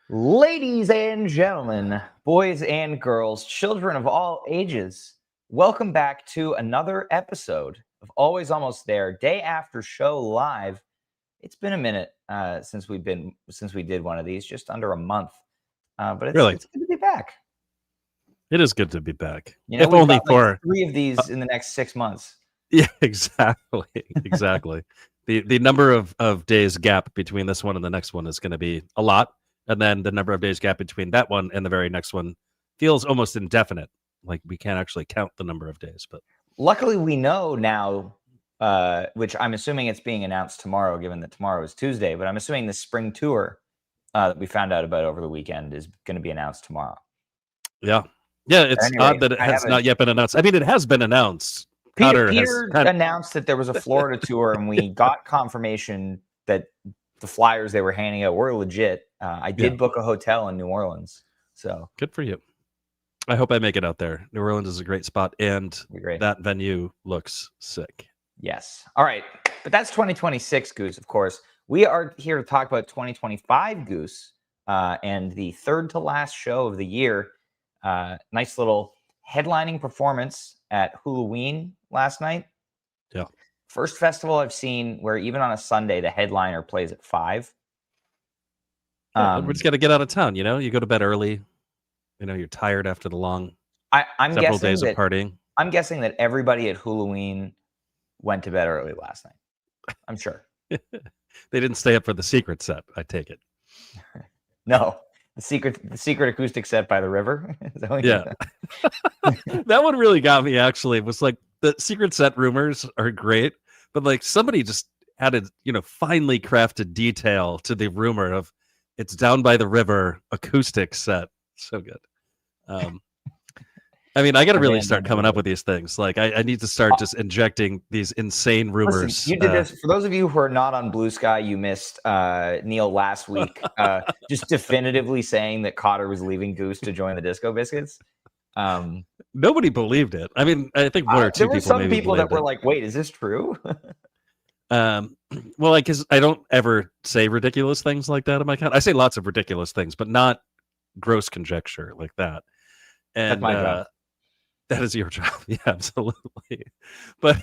Ladies and gentlemen, boys and girls, children of all ages, welcome back to another episode of Always Almost There, Day After Show Live. It's been a minute since we did one of these, just under a month, but Really? it's good to be back. It is good to be back. You know, If we've only got like for 3 of these in the next 6 months. yeah, exactly. The number of days gap between this one and the next one is going to be a lot, and then the number of days gap between that one and the very next one feels almost indefinite. Like we can't actually count the number of days. But luckily, we know now, which I'm assuming it's being announced tomorrow, given that tomorrow is Tuesday. But I'm assuming the spring tour that we found out about over the weekend is going to be announced tomorrow. Yeah, it's odd that it has not yet been announced. I mean, it has been announced. Peter announced that there was a Florida tour, and we got confirmation that the flyers they were handing out were legit. I did book a hotel in New Orleans, so good for you. I hope I make it out there. New Orleans is a great spot, and that venue looks sick. Yes. All right, but that's 2026, Goose. Of course, we are here to talk about 2025, Goose, and the third to last show of the year. Nice little headlining performance at Hulaween last night. Yeah. First festival I've seen where even on a Sunday, the headliner plays at 5. We're just got to get out of town, you know? You go to bed early. You know, you're tired after the long several days of partying. I'm guessing that everybody at Hulaween went to bed early last night. I'm sure. They didn't stay up for the secret set, I take it. No. The secret acoustic set by the river. Yeah. That one really got me, actually. It was like the secret set rumors are great, but like somebody just added, finely crafted detail to the rumor of it's down by the river acoustic set. So good. I mean, I got to really start coming up with these things. Like, I need to start just injecting these insane rumors. Listen, you did this. For those of you who are not on Blue Sky, you missed Neil last week just definitively saying that Cotter was leaving Goose to join the Disco Biscuits. Nobody believed it. I mean, I think one or two people. There were some people that were like, "Wait, is this true?" Well, because I don't ever say ridiculous things like that on my account. I say lots of ridiculous things, but not gross conjecture like that. And that's my job. That is your job. Yeah, absolutely. But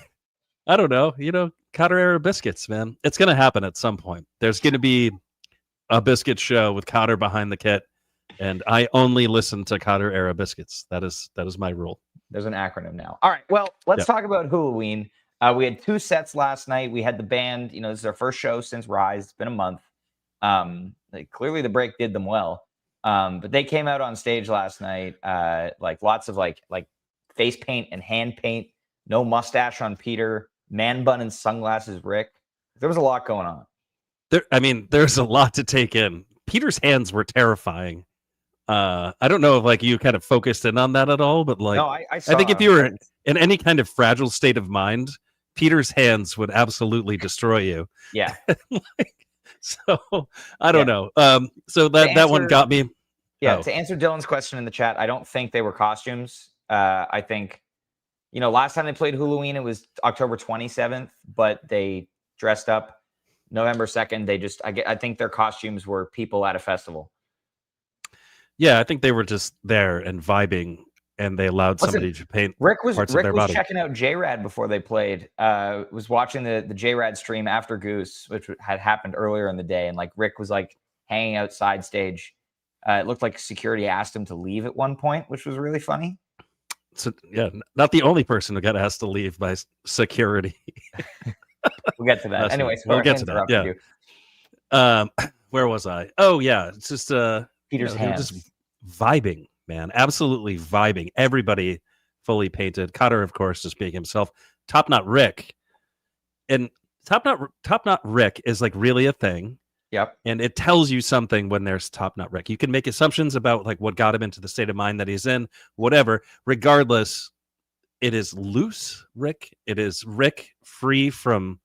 I don't know, Cotter era biscuits, man. It's going to happen at some point. There's going to be a biscuit show with Cotter behind the kit, and I only listen to Cotter era biscuits. That is my rule. There's an acronym now. All right. Well, let's talk about Hulaween. We had 2 sets last night. We had the band. This is our first show since Rise. It's been a month. Clearly the break did them well. But they came out on stage last night, like lots of like face paint and hand paint, no mustache on Peter, man bun and sunglasses Rick. There was a lot going on. There's a lot to take in. Peter's hands were terrifying. I don't know if you kind of focused in on that at all, but no, I think if you were in any kind of fragile state of mind, Peter's hands would absolutely destroy you. Yeah. So I don't know. So that one got me. Yeah. To answer Dylan's question in the chat, I don't think they were costumes. I think, last time they played Hulaween, it was October 27th, but they dressed up November 2nd. I think their costumes were people at a festival. Yeah, I think they were just there and vibing, and they allowed somebody to paint parts of their body. Checking out J-Rad before they played. Was watching the J-Rad stream after Goose, which had happened earlier in the day, and Rick was hanging outside stage. It looked like security asked him to leave at one point, which was really funny. So yeah, not the only person who got asked to leave by security. We'll get to that. Anyway, we'll get to that. Yeah. Where was I? Oh yeah, it's just Peter's hands. Just vibing, man, absolutely vibing. Everybody fully painted. Cotter, of course, just being himself. Top Knot Rick, and Top Knot Rick is really a thing. Yep. And it tells you something when there's Top Knot Rick. You can make assumptions about what got him into the state of mind that he's in, whatever. Regardless, it is loose Rick. It is Rick free from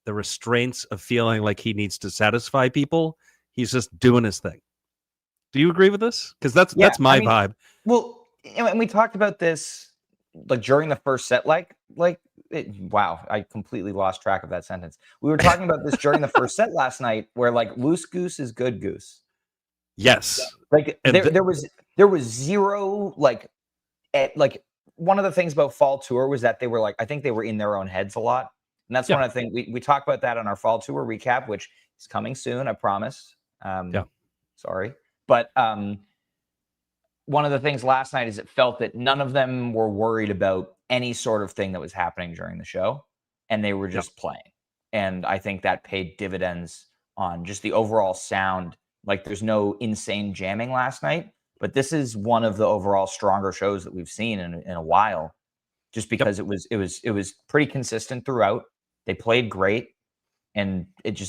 the restraints of feeling like he needs to satisfy people. He's just doing his thing. Do you agree with this? Because that's my vibe. Well, and we talked about this during the first set, wow, I completely lost track of that sentence. We were talking about this during the first set last night, where loose Goose is good Goose. Yes. Like And there was zero like one of the things about fall tour was that they were like, I think they were in their own heads a lot. And that's Yeah. one of the things we talked about that on our fall tour recap, which is coming soon, I promise. Yeah. Sorry. But one of the things last night is it felt that none of them were worried about any sort of thing that was happening during the show, and they were just playing. And I think that paid dividends on just the overall sound. Like there's no insane jamming last night, but this is one of the overall stronger shows that we've seen in a while, just because it was pretty consistent throughout. They played great, and it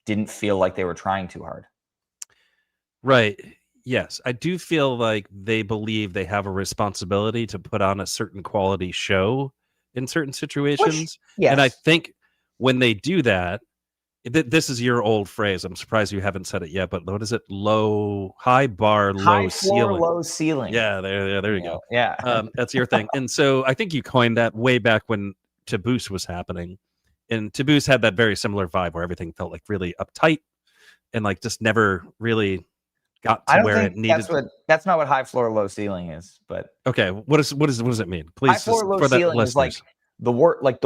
didn't feel like they were trying too hard. Right. Yes, I do feel like they believe they have a responsibility to put on a certain quality show in certain situations. Yes. And I think when they do that, this is your old phrase. I'm surprised you haven't said it yet, but what is it? High bar, High low floor, ceiling. low ceiling. Yeah, there you go. Yeah. That's your thing. And so I think you coined that way back when Taboose was happening. And Taboose had that very similar vibe where everything felt like really uptight and like just never really got to where it needed. That's not what high floor, low ceiling is. But okay, what does it mean? Please, high floor, low ceiling is like the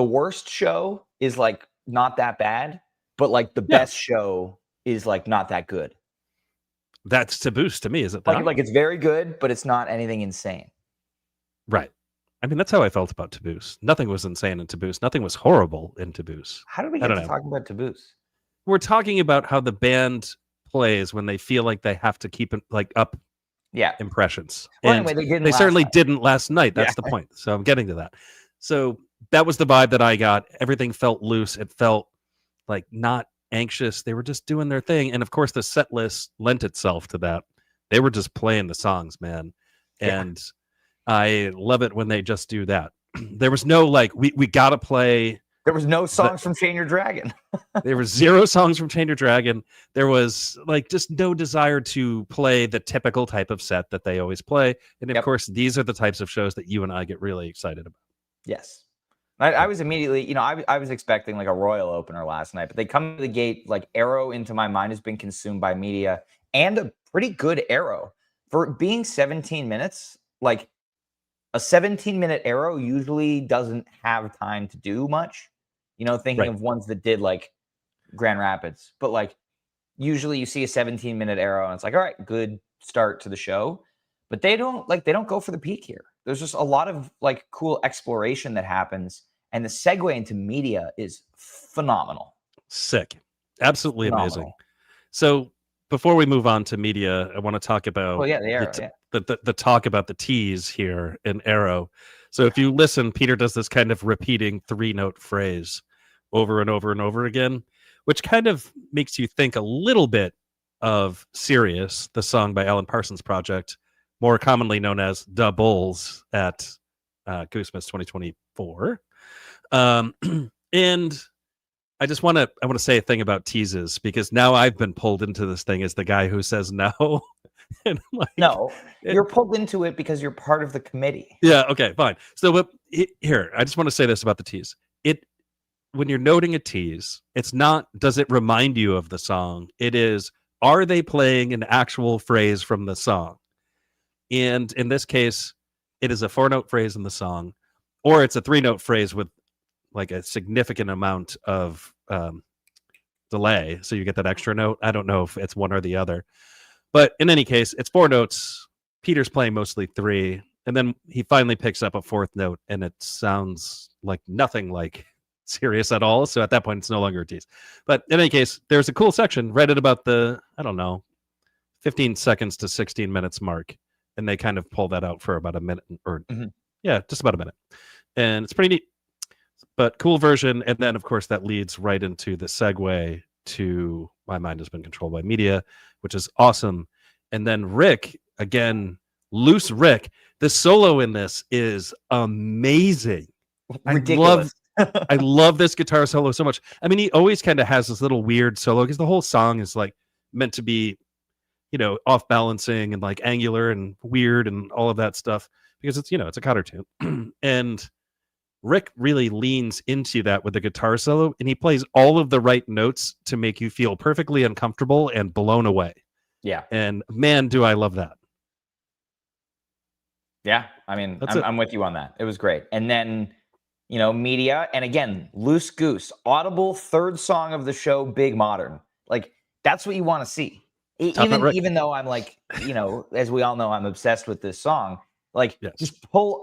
worst show is like not that bad, but like the best show is like not that good. That's Taboose to me, is it not? Like it's very good, but it's not anything insane. Right. I mean, that's how I felt about Taboose. Nothing was insane in Taboose. Nothing was horrible in Taboose. How did we get to talking about Taboose? We're talking about how the band plays when they feel like they have to keep like up impressions. Well, anyway, they certainly didn't last night. That's the point. So I'm getting to that. So that was the vibe that I got. Everything felt loose. It felt like not anxious. They were just doing their thing. And of course, the set list lent itself to that. They were just playing the songs, man. And I love it when they just do that. There was no like, we got to play. There was no songs from Chain Your Dragon. There were 0 songs from Chain Your Dragon. There was like just no desire to play the typical type of set that they always play. And of course, these are the types of shows that you and I get really excited about. Yes. I was immediately, I was expecting like a royal opener last night, but they come to the gate, like Arrow Into My Mind has been consumed by media, and a pretty good Arrow. For being 17 minutes, like a 17-minute Arrow usually doesn't have time to do much. Thinking of ones that did like Grand Rapids, but like usually you see a 17-minute Arrow and it's like, all right, good start to the show. But they don't go for the peak here. There's just a lot of like cool exploration that happens, and the segue into media is phenomenal. Sick. Absolutely amazing. So before we move on to media, I want to talk about the talk about the tease here in Arrow. So if you listen, Peter does this kind of repeating 3-note phrase over and over and over again, which kind of makes you think a little bit of Sirius, the song by Alan Parsons Project, more commonly known as Da Bulls at Goose 2024. And I want to say a thing about teases, because now I've been pulled into this thing as the guy who says no. And no, you're pulled into it because you're part of the committee. Yeah. Okay. Fine. So, here, I just want to say this about the tease. When you're noting a tease, it's not, does it remind you of the song? It is, are they playing an actual phrase from the song? And in this case, it is a 4-note phrase in the song, or it's a 3-note phrase with like a significant amount of delay. So you get that extra note. I don't know if it's one or the other. But in any case, it's 4 notes. Peter's playing mostly 3. And then he finally picks up a 4th note, and it sounds like nothing like Sirius at all. So at that point, it's no longer a tease. But in any case, there's a cool section right at about the, 15 seconds to 16 minutes mark. And they kind of pull that out for about a minute, or just about a minute. And it's pretty neat. But cool version. And then, of course, that leads right into the segue to My Mind Has Been Controlled by Media, which is awesome. And then Rick, again, loose Rick. The solo in this is amazing. Ridiculous. I love this guitar solo so much. I mean, he always kind of has this little weird solo because the whole song is like meant to be, off balancing and like angular and weird and all of that stuff, because it's, it's a Cotter tune. And Rick really leans into that with the guitar solo, and he plays all of the right notes to make you feel perfectly uncomfortable and blown away. Yeah. And man, do I love that. Yeah. I mean, That's it. I'm with you on that. It was great. And then, media. And again, Loose Goose, Audible, third song of the show, Big Modern. Like, that's what you want to see. Top Knot Rick. Even though I'm like, as we all know, I'm obsessed with this song. Like, Yes.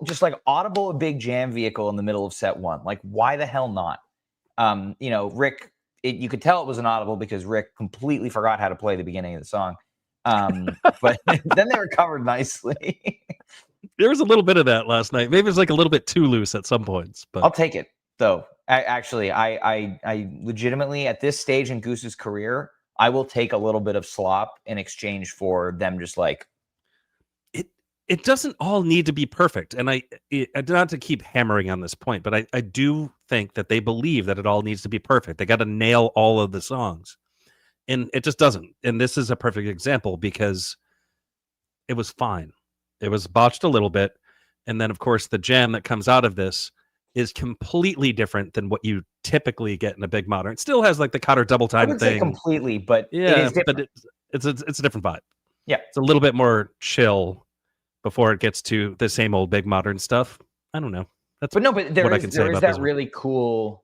just like Audible, a big jam vehicle in the middle of set one. Like, why the hell not? Rick, you could tell it was an Audible because Rick completely forgot how to play the beginning of the song. But then they recovered nicely. There was a little bit of that last night. Maybe it was like a little bit too loose at some points, but I'll take it though. I legitimately at this stage in Goose's career, I will take a little bit of slop in exchange for them just like it doesn't all need to be perfect. And I not to keep hammering on this point, but I do think that they believe that it all needs to be perfect. They got to nail all of the songs, and it just doesn't. And this is a perfect example because it was fine. It was botched a little bit, and then of course the jam that comes out of this is completely different than what you typically get in a Big Modern. It still has like the Cotter double I time would say thing. completely, but Yeah, it is different. but it's a different vibe. Yeah, it's a little bit more chill before it gets to the same old Big Modern stuff. I don't know. But there I is can say about that this one. really cool,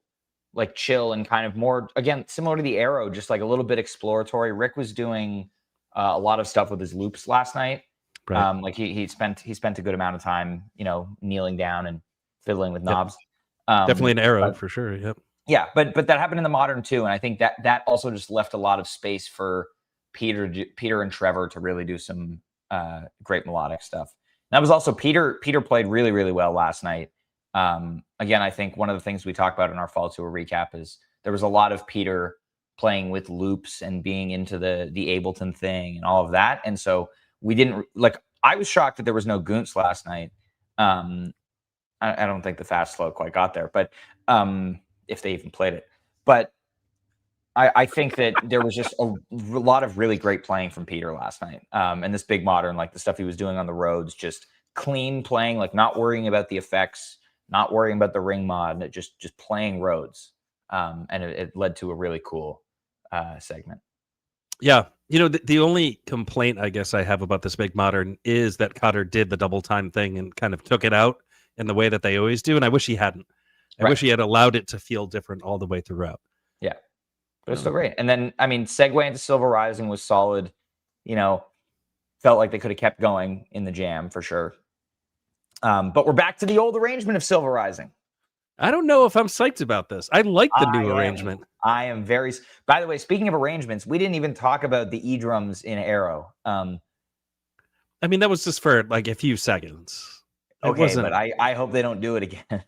like chill and kind of more again similar to the Arrow, just like a little bit exploratory. Rick was doing a lot of stuff with his loops last night. Right. Like he spent a good amount of time, kneeling down and fiddling with knobs. Definitely an Arrow for sure. Yep. Yeah, but that happened in the Modern too, and I think that also just left a lot of space for Peter and Trevor to really do some great melodic stuff. That was also Peter played really, really well last night. Again, I think one of the things we talked about in our fall tour recap is there was a lot of Peter playing with loops and being into the Ableton thing and all of that. And so we didn't I was shocked that there was no Goose last night. I don't think the fast slow quite got there, but if they even played it. But I think that there was just a lot of really great playing from Peter last night. And this Big Modern, like the stuff he was doing on the roads, just clean playing, like not worrying about the effects, not worrying about the ring mod, just playing roads. And it led to a really cool segment. Yeah. The only complaint I guess I have about this Big Modern is that Cotter did the double time thing and kind of took it out in the way that they always do. And I wish he hadn't. I wish he had allowed it to feel different all the way throughout. Yeah. But it's so great. And then, I mean, segue into Silver Rising was solid. Felt like they could have kept going in the jam for sure. But we're back to the old arrangement of Silver Rising. I don't know if I'm psyched about this. I like the new arrangement. I am very. By the way, speaking of arrangements, we didn't even talk about the E-drums in Arrow. I mean, that was just for like a few seconds. Okay, but I hope they don't do it again.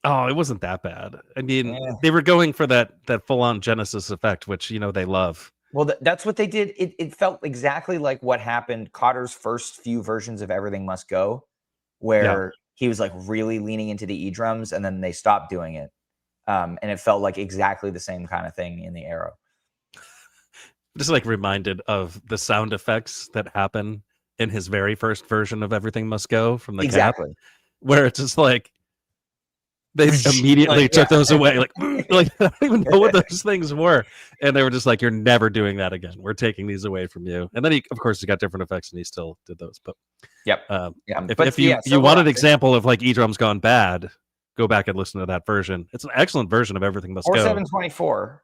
Oh, it wasn't that bad. I mean, they were going for that full-on Genesis effect, which they love. Well, that's what they did. It felt exactly like what happened Cotter's first few versions of Everything Must Go, where he was like really leaning into the E-drums, and then they stopped doing it. And it felt like exactly the same kind of thing in the Arrow. Just like reminded of the sound effects that happen in his very first version of Everything Must Go from the Cap, where it's just like they immediately took those away. Like I don't even know what those things were. And they were just like, you're never doing that again. We're taking these away from you. And then he got different effects and he still did those. But if you want an example of like E-drums gone bad, go back and listen to that version. It's an excellent version of Everything Must Go. 4724.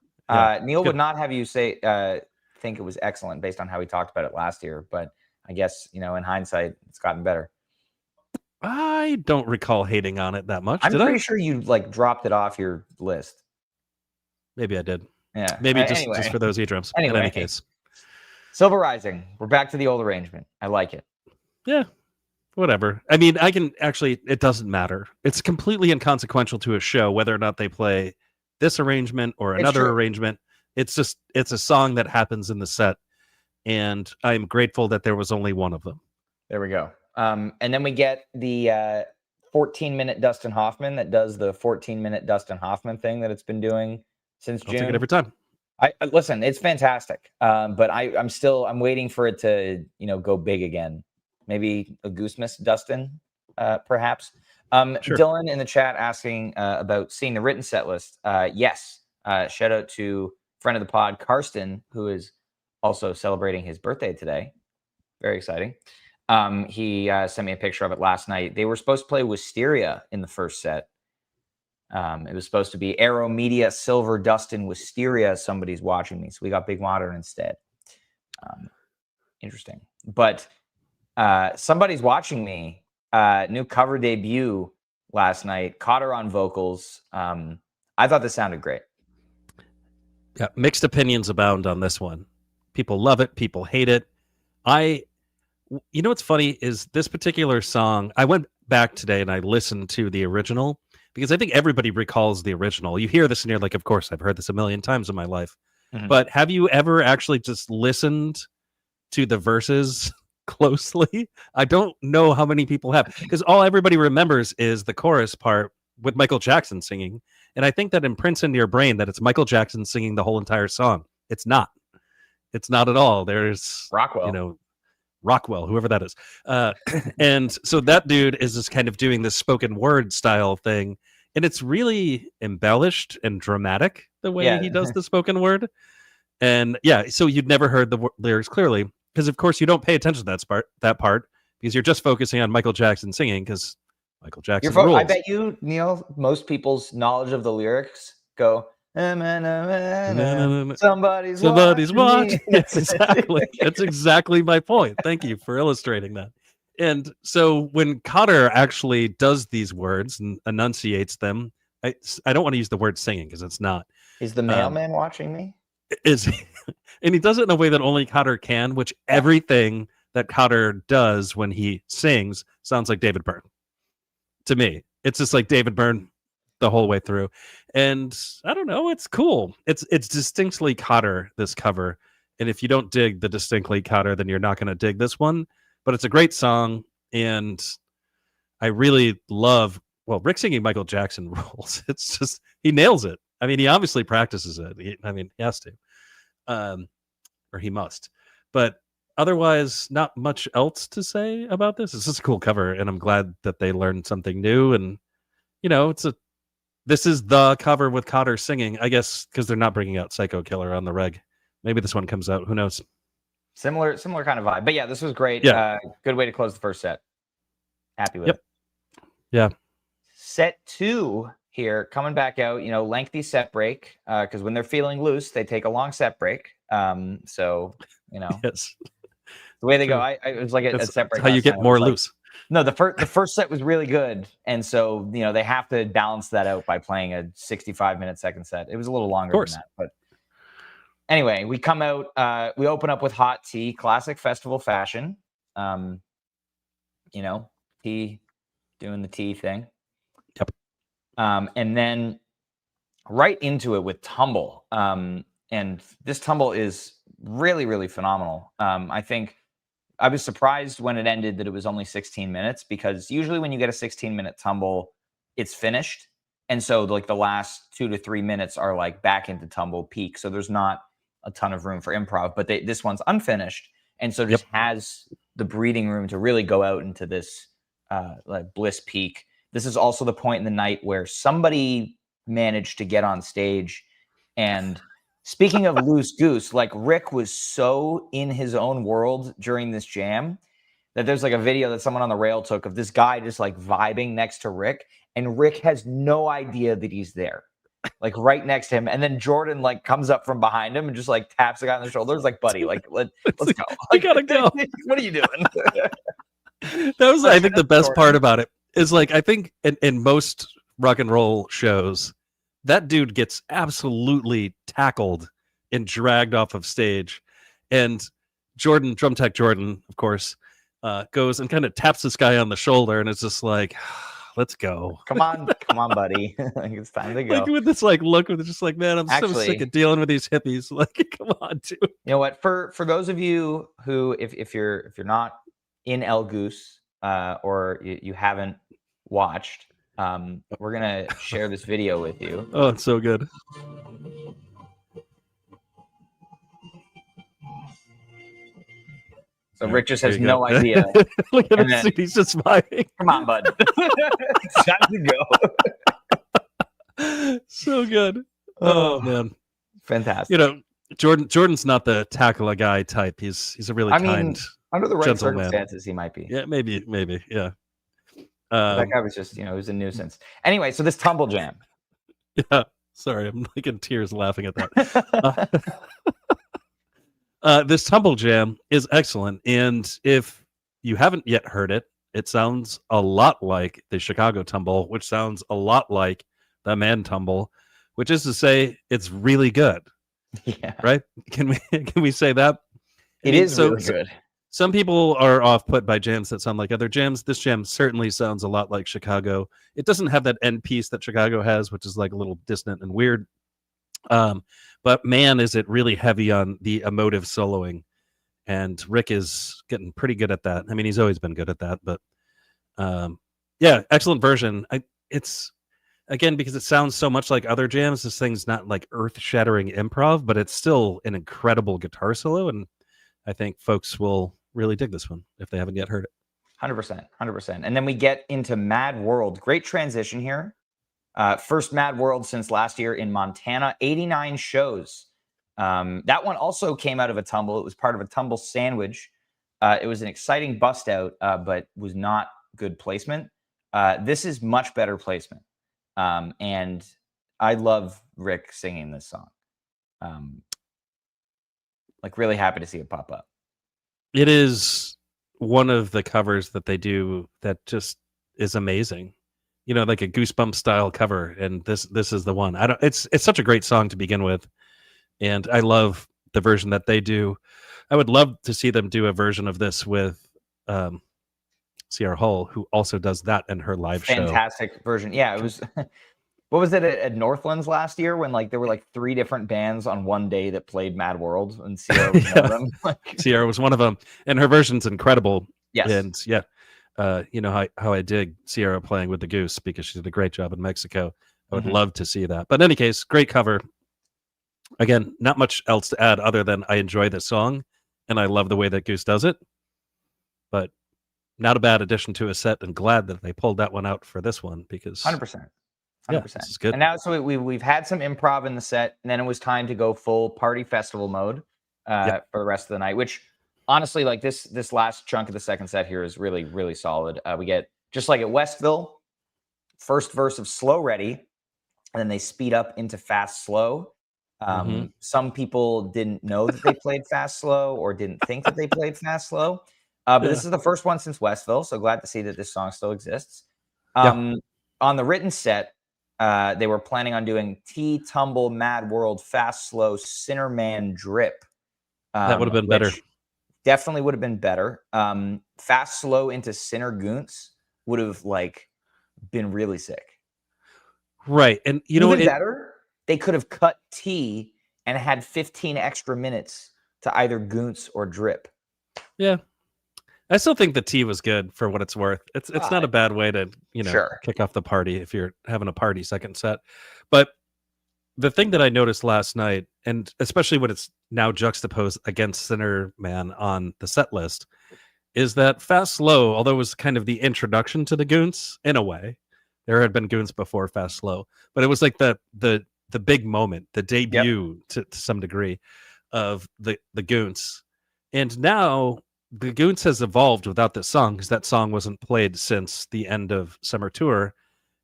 Neil would not have you say think it was excellent based on how he talked about it last year, but I guess in hindsight it's gotten better. I don't recall hating on it that much. I'm pretty sure you like dropped it off your list. Maybe I did. Yeah. Maybe just for those E-drums. Anyway, in any case. Silver Rising. We're back to the old arrangement. I like it. Yeah. Whatever. I mean, it doesn't matter. It's completely inconsequential to a show whether or not they play this arrangement or another arrangement. It's a song that happens in the set. And I'm grateful that there was only one of them. There we go. And then we get the 14-minute Dustin Hoffman that does the 14-minute Dustin Hoffman thing that it's been doing since June. I'll take it every time. I listen, it's fantastic. But I'm waiting for it to, go big again. Maybe a Goose Miss Dustin, perhaps. Sure. Dylan in the chat asking about seeing the written set list. Yes. Shout out to friend of the pod, Karsten, who is also celebrating his birthday today. Very exciting. He sent me a picture of it last night. They were supposed to play Wisteria in the first set. It was supposed to be Aero Media, Silver, Dustin, Wisteria. Somebody's watching me. So we got Big Modern instead. Interesting. But Somebody's Watching Me, new cover debut last night. Cotter on vocals. I thought this sounded great. Yeah, mixed opinions abound on this one. People love it. People hate it. You know what's funny is this particular song. I went back today and I listened to the original because I think everybody recalls the original. You hear this and you're like, of course, I've heard this a million times in my life. Mm-hmm. But have you ever actually just listened to the verses closely? I don't know how many people have, because all everybody remembers is the chorus part with Michael Jackson singing. And I think that imprints into your brain that it's Michael Jackson singing the whole entire song. It's not. It's not at all. There's Rockwell, whoever that is. And so that dude is just kind of doing this spoken word style thing. And it's really embellished and dramatic the way he does the spoken word. And so you'd never heard the lyrics clearly, because of course you don't pay attention to that part because you're just focusing on Michael Jackson singing, because Michael Jackson rules. I bet you, Neil, most people's knowledge of the lyrics go, somebody's watching. Yes, exactly. That's exactly my point. Thank you for illustrating that. And so when Cotter actually does these words and enunciates them, I don't want to use the word singing because it's not. Is the mailman watching me? And he does it in a way that only Cotter can, which everything that Cotter does when he sings sounds like David Byrne. To me, it's just like David Byrne the whole way through. And I don't know, it's cool. It's distinctly Cotter, this cover. And if you don't dig the distinctly Cotter, then you're not going to dig this one. But it's a great song. And I really love, Rick singing Michael Jackson rules. It's just, he nails it. I mean, he obviously practices it. He has to. Or he must. But otherwise, not much else to say about this. It's just a cool cover, and I'm glad that they learned something new. And this is the cover with Cotter singing, I guess, because they're not bringing out Psycho Killer on the reg. Maybe this one comes out. Who knows? Similar kind of vibe. But yeah, this was great. Yeah. Good way to close the first set. Happy with it. Yeah. Set 2 here, coming back out. Lengthy set break, because when they're feeling loose, they take a long set break. Yes. The way they go, I was like a set break. How you get more loose. No, the first set was really good, and so they have to balance that out by playing a 65-minute second set. It was a little longer than that, but anyway, we come out. We open up with Hot Tea, classic festival fashion. Tea doing the tea thing. Yep. And then right into it with Tumble. And this Tumble is really, really phenomenal. I think I was surprised when it ended that it was only 16 minutes, because usually when you get a 16-minute Tumble, it's finished. And so like the last 2 to 3 minutes are like back into Tumble peak. So there's not a ton of room for improv, but this one's unfinished. And so just has the breathing room to really go out into this like bliss peak. This is also the point in the night where somebody managed to get on stage. And speaking of loose goose, like Rick was so in his own world during this jam that there's like a video that someone on the rail took of this guy just like vibing next to Rick, and Rick has no idea that he's there, like right next to him. And then Jordan like comes up from behind him and just like taps the guy on the shoulders, like, buddy, like let's go. I gotta go. What are you doing? That was, I think, the best part about it is, like, I think in most rock and roll shows, that dude gets absolutely tackled and dragged off of stage. And Jordan, drum tech Jordan, of course, goes and kind of taps this guy on the shoulder, and it's just like, let's go. Come on, buddy. Like, it's time to go. Like with this like look, with just like, man, I'm so sick of dealing with these hippies. Like, come on, dude. You know what? For those of you who, if you're not in El Goose, or you haven't watched, we're gonna share this video with you. Oh, it's so good. So Rick just has no idea. Look at him, he's just vibing. Come on, bud. It's time to go. So good. Oh man, fantastic. You know, Jordan's not the tackle a guy type. He's a really I kind, mean, under the right gentle man. circumstances, he might be. Yeah, maybe, yeah. That guy was just, it was a nuisance. Anyway, so this Tumble Jam. Yeah. Sorry, I'm like in tears laughing at that. This Tumble Jam is excellent, and if you haven't yet heard it, it sounds a lot like the Chicago Tumble, which sounds a lot like the Man Tumble, which is to say, it's really good. Yeah. Right? Can we say that? It is really good. Some people are off put by jams that sound like other jams. This jam certainly sounds a lot like Chicago. It doesn't have that end piece that Chicago has, which is like a little distant and weird. But man, is it really heavy on the emotive soloing. And Rick is getting pretty good at that. I mean, he's always been good at that, but yeah, excellent version. It's, again, because it sounds so much like other jams, this thing's not like earth-shattering improv, but it's still an incredible guitar solo, and I think folks will really dig this one if they haven't yet heard it. 100%. And then we get into Mad World. Great transition here. First Mad World since last year in Montana, 89 shows. That one also came out of a tumble. It was part of a tumble sandwich. It was an exciting bust out, but was not good placement. This is much better placement. And I love Rick singing this song. Like, really happy to see it pop up. It is one of the covers that they do that just is amazing. Like a Goosebumps style cover, and this is the one. It's such a great song to begin with, and I love the version that they do. I would love to see them do a version of this with Sierra Hull, who also does that in her live show. Fantastic version. Yeah, it was. What was it at Northlands last year when there were 3 different bands on one day that played Mad World, and Sierra was one of them? Sierra was one of them, and her version's incredible. Yes. And yeah, how I dig Sierra playing with the Goose, because she did a great job in Mexico. I would love to see that. But in any case, great cover. Again, not much else to add other than I enjoy this song, and I love the way that Goose does it. But not a bad addition to a set, and glad that they pulled that one out for this one, because 100%. 100%. Yeah, this is good. And now, so we've had some improv in the set, and then it was time to go full party festival mode for the rest of the night, which honestly, this last chunk of the second set here is really, really solid. We get, just like at Westville, first verse of Slow Ready, and then they speed up into Fast Slow. Some people didn't know that they played Fast Slow, or didn't think that they played Fast Slow. But this is the first one since Westville, so glad to see that this song still exists. On the written set, they were planning on doing T, Tumble, Mad World, Fast Slow, Sinnerman, Drip. That would have been better. Definitely would have been better. Fast Slow into Sinner Goons would have been really sick. Right. And better, they could have cut T and had 15 extra minutes to either Goons or Drip. Yeah. I still think the T was good for what it's worth. It's not a bad way to, kick off the party if you're having a party second set. But the thing that I noticed last night, and especially when it's now juxtaposed against Sinner Man on the set list, is that Fast Slow, although it was kind of the introduction to the Goons in a way, there had been Goons before Fast Slow, but it was like the big moment, the debut to some degree of the Goons. And now the Goons has evolved without this song, because that song wasn't played since the end of Summer Tour,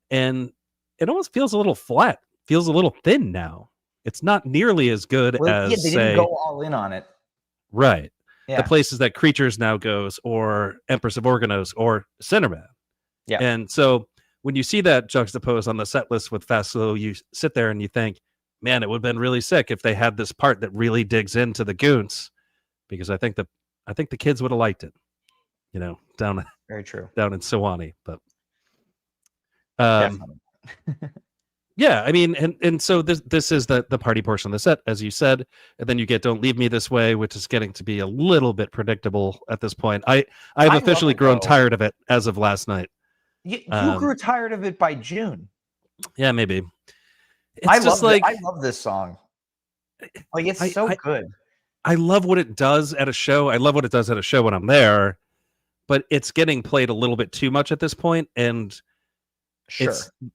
and it almost feels a little flat, feels a little thin now. It's not nearly as good as, they didn't go all in on it. Right. Yeah. The places that Creatures now goes, or Empress of Organos, or Sinnerman. Yeah. And so when you see that juxtaposed on the set list with Fast Slow, you sit there and you think, man, it would have been really sick if they had this part that really digs into the Goons, because I think the kids would have liked it, down very true down in Suwannee. But yeah, I mean, and so this is the party portion of the set, as you said, and then you get Don't Leave Me This Way, which is getting to be a little bit predictable at this point. I've officially grown tired of it as of last night. You grew tired of it by June. Yeah, maybe. I love this song. It's so good. I love what it does at a show. I love what it does at a show when I'm there, but it's getting played a little bit too much at this point. And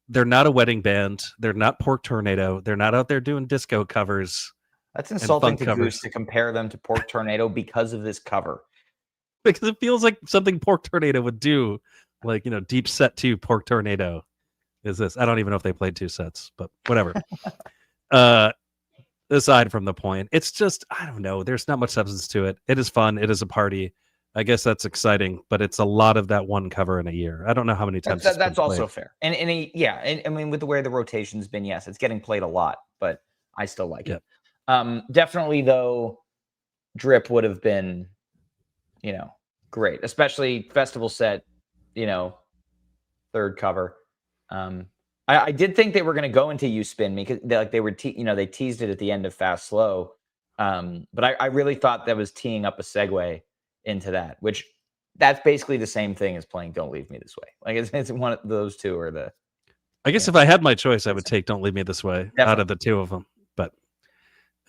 they're not a wedding band. They're not Pork Tornado. They're not out there doing disco covers. That's insulting funk to covers. Goose to compare them to Pork Tornado because of this cover. Because it feels like something Pork Tornado would do. Like, deep set 2 Pork Tornado is this. I don't even know if they played 2 sets, but whatever. Aside from the point, it's just, I don't know. There's not much substance to it. It is fun. It is a party. I guess that's exciting, but it's a lot of that one cover in a year. I don't know how many times That's also fair. And I mean, with the way the rotation's been, yes, it's getting played a lot, but I still like it. Definitely, though, Drip would have been, great, especially festival set, third cover. I did think they were going to go into You Spin Me because they were, they teased it at the end of Fast Slow. But I really thought that was teeing up a segue into that, which that's basically the same thing as playing Don't Leave Me This Way. Like it's one of those two are the. I guess if I had my choice, I would take Don't Leave Me This Way out of the two of them. But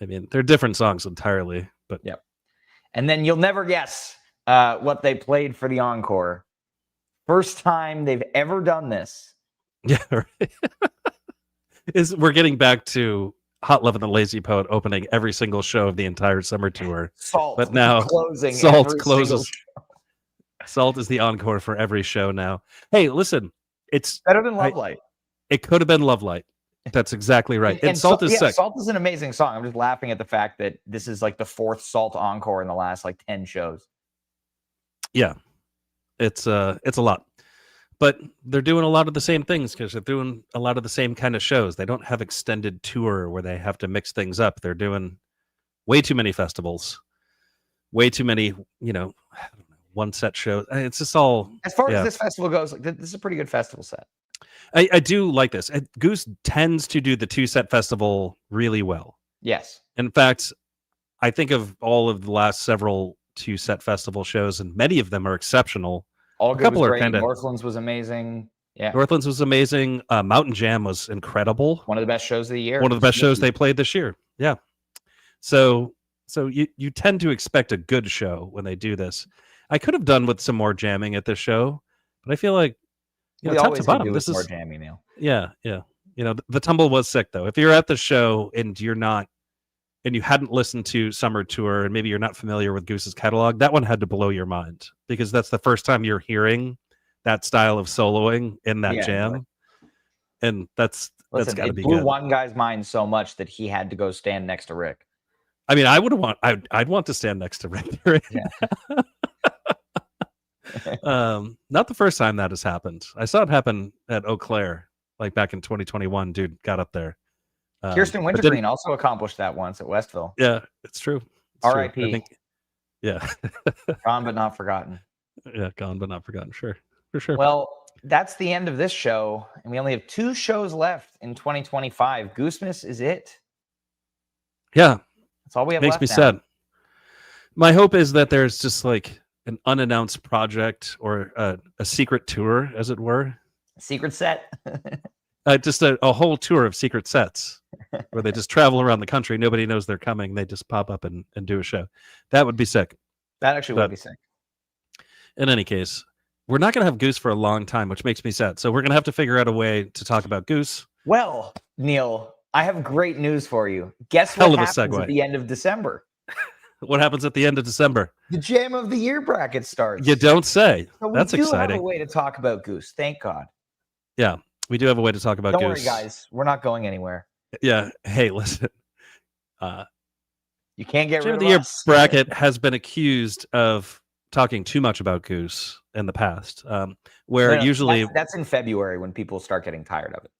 I mean, they're different songs entirely. But and then you'll never guess what they played for the encore. First time they've ever done this. Yeah, right. We're getting back to Hot Love and the Lazy Poet opening every single show of the entire summer tour. Salt, but now Salt closes. Salt is the encore for every show now. Hey, listen, it's better than Love Light. It could have been Love Light. That's exactly right. And Salt is sick. Salt is an amazing song. I'm just laughing at the fact that this is like the 4th Salt encore in the last 10 shows. Yeah, it's a lot. But they're doing a lot of the same things because they're doing a lot of the same kind of shows. They don't have extended tour where they have to mix things up. They're doing way too many festivals, way too many, one set shows. It's just all. As far as this festival goes, this is a pretty good festival set. I do like this. Goose tends to do the 2-set festival really well. Yes. In fact, I think of all of the last several 2-set festival shows, and many of them are exceptional. All Good was great. Northlands was amazing. Yeah. Northlands was amazing. Mountain Jam was incredible. One of the best shows of the year. One of the best shows they played this year. Yeah. So you tend to expect a good show when they do this. I could have done with some more jamming at this show, but I feel like top to bottom, this is more jamming, Neil. Yeah. The tumble was sick though. If you're at the show and you hadn't listened to Summer Tour and maybe you're not familiar with Goose's catalog, that one had to blow your mind because that's the first time you're hearing that style of soloing in that jam. Right. And that's got to be good. It blew one guy's mind so much that he had to go stand next to Rick. I mean, I'd want to stand next to Rick. Yeah. Not the first time that has happened. I saw it happen at Eau Claire, back in 2021. Dude got up there. Kirsten Wintergreen also accomplished that once at Westville. Yeah, it's true. R.I.P. Yeah. Gone but not forgotten. Yeah, gone but not forgotten. Sure, for sure. Well, that's the end of this show, and we only have 2 shows left in 2025. Goosemas is it. Yeah. That's all we have left. Makes me sad. My hope is that there's just an unannounced project or a secret tour, as it were. Secret set? Just a whole tour of secret sets where they just travel around the country. Nobody knows they're coming. They just pop up and do a show. That would be sick. That actually would be sick. In any case, we're not going to have Goose for a long time, which makes me sad. So we're going to have to figure out a way to talk about Goose. Well, Neil, I have great news for you. Guess what happens at the end of December? What happens at the end of December? The Jam of the Year bracket starts. You don't say. So That's exciting. We do have a way to talk about Goose. Thank God. Yeah, we do have a way to talk about Goose. Don't worry, guys. We're not going anywhere. Yeah. Hey, listen. You can't get rid of the Year bracket has been accused of talking too much about Goose in the past, where usually that's in February when people start getting tired of it.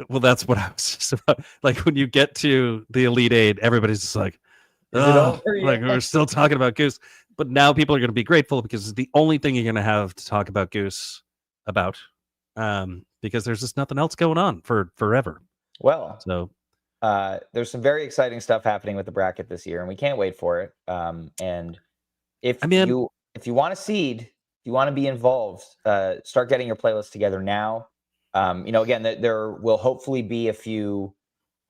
Well, that's what I was just about. When you get to the Elite Eight, everybody's just we're still talking about Goose. But now people are going to be grateful because it's the only thing you're going to have to talk about Goose about, because there's just nothing else going on for forever. Well, so there's some very exciting stuff happening with the bracket this year, and we can't wait for it. And if you want to seed, if you want to be involved, start getting your playlist together now. Again, there will hopefully be a few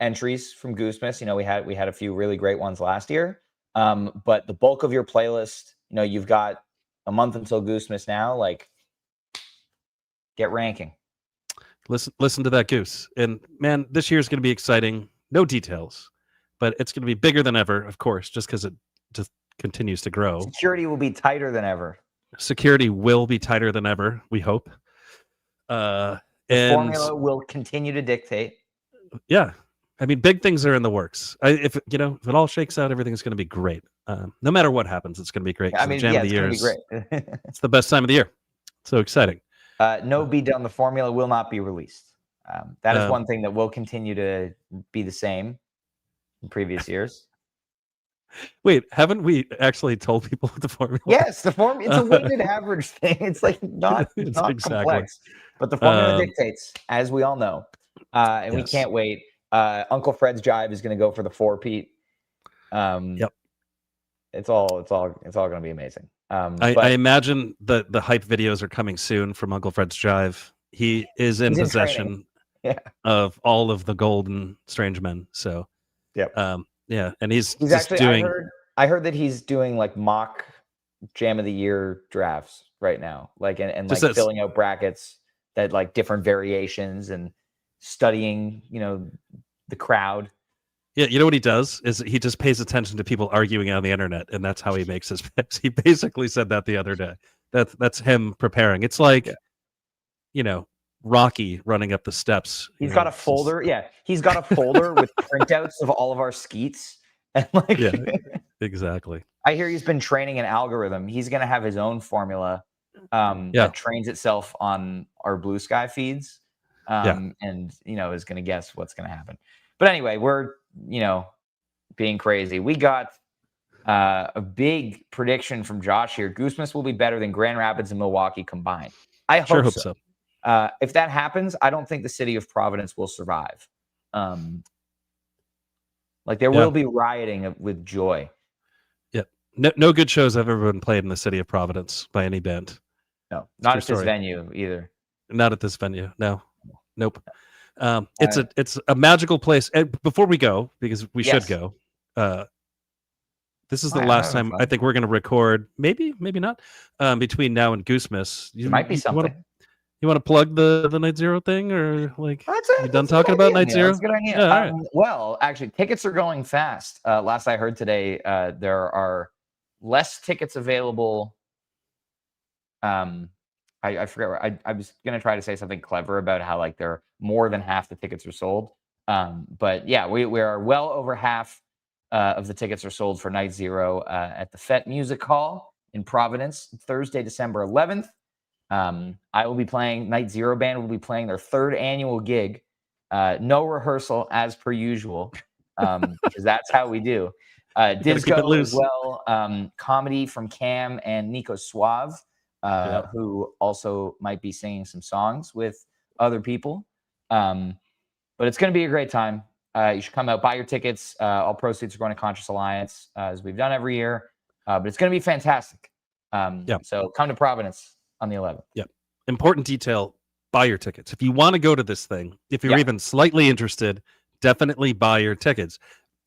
entries from Goosemas. We had a few really great ones last year. But the bulk of your playlist, you've got a month until Goosemas now. Get ranking. Listen to that Goose. And man, this year is going to be exciting. No details, but it's going to be bigger than ever, of course, just because it just continues to grow. Security will be tighter than ever. Security will be tighter than ever, we hope. The and formula will continue to dictate. Yeah, I mean, big things are in the works. If it all shakes out, everything's going to be great. No matter what happens, it's going to be great. I mean, the jam of the it's year going to be great. It's the best time of the year. So exciting. No be done. The formula will not be released. That is one thing that will continue to be the same in previous years. Wait, haven't we actually told people the formula? Yes, the formula. It's a weighted average thing. It's like not complex, but the formula dictates, as we all know, and we can't wait. Uncle Fred's Jive is going to go for the 4-peat. Yep. It's all going to be amazing. I imagine the hype videos are coming soon from Uncle Fred's Jive. He is in possession of all of the golden strange men. So, and he's actually doing. I heard that he's doing like mock jam of the year drafts right now, like and like filling out brackets that like different variations and studying, the crowd. Yeah, you know what he does is he just pays attention to people arguing on the internet, and that's how he makes his picks. He basically said that the other day. That's him preparing. It's like, Rocky running up the steps. He's got a folder. Yeah, he's got a folder with printouts of all of our skeets, and like, exactly. I hear he's been training an algorithm. He's going to have his own formula that trains itself on our Blue Sky feeds, and is going to guess what's going to happen. But anyway, we're being crazy. We got a big prediction from Josh here. Goosemas will be better than Grand Rapids and Milwaukee combined. I hope so. If that happens, I don't think the city of Providence will survive. There will be rioting with joy. Yeah. No good shows have ever been played in the city of Providence by any band. No, not at this venue either. Not at this venue. No. Nope. It's a magical place. And before we go, because we should go, this is the last time I think we're going to record. Maybe not. Between now and Goosemas, might be something. You want to plug the Night Zero thing, or like you done talking about Night Zero? That's a good idea. Yeah, right. Well, actually, tickets are going fast. Last I heard today, there are less tickets available. I forget where I was going to try to say something clever about how like they're more than half the tickets are sold. But yeah, we are well over half of the tickets are sold for Night Zero at the FET Music Hall in Providence, Thursday, December 11th. I will be playing, Night Zero Band will be playing their 3rd annual gig. No rehearsal as per usual, because that's how we do. Disco as well, comedy from Cam and Nico Suave. Who also might be singing some songs with other people. But it's going to be a great time. You should come out, buy your tickets. All proceeds are going to Conscious Alliance, as we've done every year. But it's going to be fantastic. So come to Providence on the 11th. Yeah. Important detail, buy your tickets. If you want to go to this thing, if you're even slightly interested, definitely buy your tickets.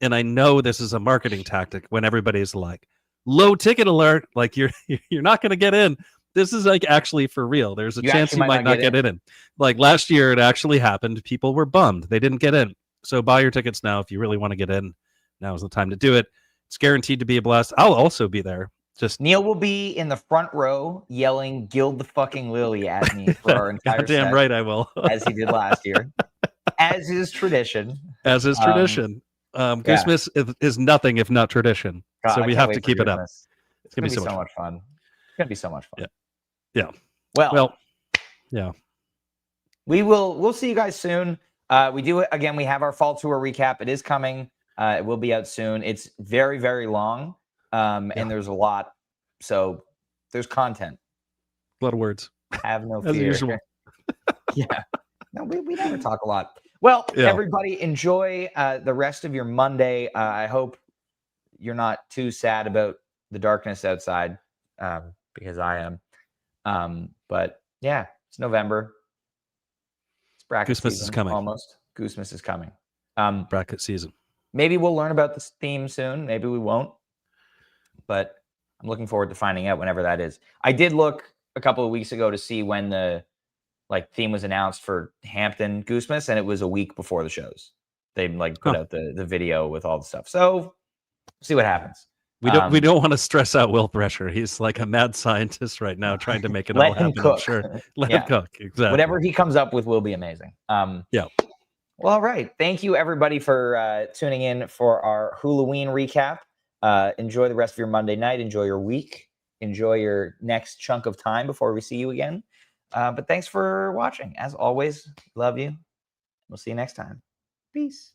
And I know this is a marketing tactic when everybody's like, low ticket alert, like you're not going to get in. This is like actually for real. There's a chance you might not get in. Like last year, it actually happened. People were bummed. They didn't get in. So buy your tickets now if you really want to get in. Now is the time to do it. It's guaranteed to be a blast. I'll also be there. Just Neil will be in the front row yelling "Gild the fucking lily" at me for our entire set. Damn right I will. As he did last year. As is tradition. Goosemas is nothing if not tradition. God, so we have to keep it up. It's going to be so much fun. It's going to be so much fun. Yeah. Well, yeah. We'll see you guys soon. We do it again. We have our fall tour recap. It is coming. It will be out soon. It's very, very long. And there's a lot. So there's content. A lot of words. Have no fear. As usual. Yeah. No, we never talk a lot. Well, everybody enjoy the rest of your Monday. I hope you're not too sad about the darkness outside, because I am. But yeah, it's November. It's bracket season. Is coming. Almost. Goosemas is coming. Bracket season. Maybe we'll learn about this theme soon. Maybe we won't. But I'm looking forward to finding out whenever that is. I did look a couple of weeks ago to see when the theme was announced for Hampton Goosemas, and it was a week before the shows. They like put out the video with all the stuff. So see what happens. We don't want to stress out Will Thresher. He's like a mad scientist right now, trying to make it all happen. Cook. I'm sure. Let him cook. Exactly. Whatever he comes up with will be amazing. Yeah. Well, all right. Thank you, everybody, for tuning in for our Hulaween recap. Enjoy the rest of your Monday night. Enjoy your week. Enjoy your next chunk of time before we see you again. But thanks for watching. As always, love you. We'll see you next time. Peace.